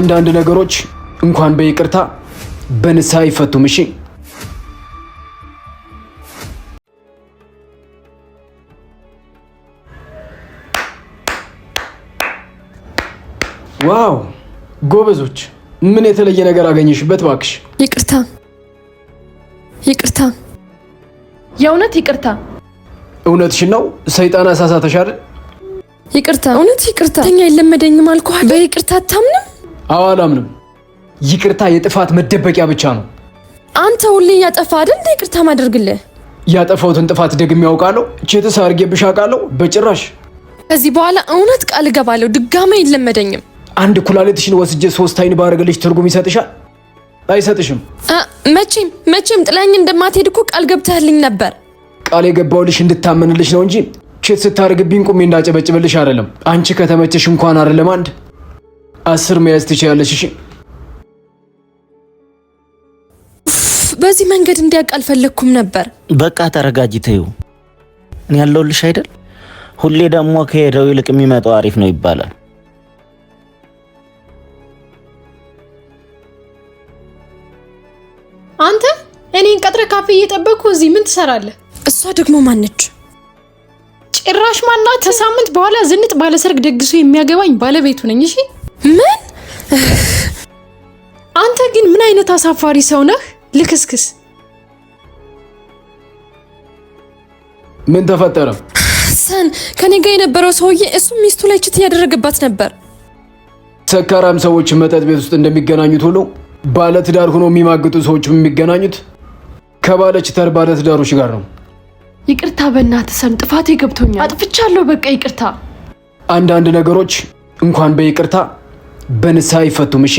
አንዳንድ ነገሮች እንኳን በይቅርታ በንስሐ አይፈቱም። እሺ ዋው ጎበዞች! ምን የተለየ ነገር አገኘሽበት? እባክሽ ይቅርታ። የእውነት ይቅርታ። እውነትሽን ነው። ሰይጣን አሳሳተሽ አይደል? ይቅርታ። እውነት ይቅርታ። ተኛ አይለመደኝም አልኩህ። በይቅርታ አታምንም? አዎ አላምንም። ይቅርታ የጥፋት መደበቂያ ብቻ ነው። አንተ ሁሌ ያጠፋ አይደል እንደ ይቅርታ ማድረግልህ? ያጠፋሁትን ጥፋት ደግሜ ያውቃለሁ? ቼትስ አድርጌብሽ አውቃለሁ? በጭራሽ። ከዚህ በኋላ እውነት ቃል እገባለሁ ድጋሜ አይለመደኝም። አንድ ኩላሊትሽን ወስጄ 3 አይን ባረግልሽ ትርጉም ይሰጥሻል? አይሰጥሽም። መቼም ጥላኝ እንደማትሄድ እኮ ቃል ገብተህልኝ ነበር። ቃል የገባውልሽ እንድታመንልሽ ነው እንጂ ቼት ስታደርግብኝ ቁሜ እንዳጨበጭብልሽ አይደለም። አንቺ ከተመቸሽ እንኳን አይደለም 10 መያዝ ትችያለሽ። እሺ በዚህ መንገድ እንዲያውቅ አልፈለኩም ነበር። በቃ ተረጋጊ፣ ተይው። እኔ ያለሁልሽ አይደል? ሁሌ ደግሞ ከሄደው ይልቅ የሚመጣው አሪፍ ነው ይባላል። አንተ እኔን ቀጥረ ካፌ እየጠበቅኩ እዚህ ምን ትሰራለህ? እሷ ደግሞ ማነች? ጭራሽ ማናት? ከሳምንት በኋላ ዝንጥ ባለሰርግ ደግሶ የሚያገባኝ ባለቤቱ ነኝ። እሺ ምን? አንተ ግን ምን አይነት አሳፋሪ ሰው ነህ? ልክስክስ። ምን ተፈጠረ? ሐሰን ከኔ ጋር የነበረው ሰውዬ እሱ ሚስቱ ላይ ችት ያደረገባት ነበር። ሰካራም ሰዎች መጠጥ ቤት ውስጥ እንደሚገናኙት ሁሉ ባለትዳር ሆኖ የሚማግጡ ሰዎች የሚገናኙት ከባለትዳር ባለትዳሮች ጋር ነው። ይቅርታ በእናትህ ሰም፣ ጥፋቴ ገብቶኛል። አጥፍቻለሁ። በቃ ይቅርታ። አንዳንድ ነገሮች እንኳን በይቅርታ በንስሐ አይፈቱም። እሺ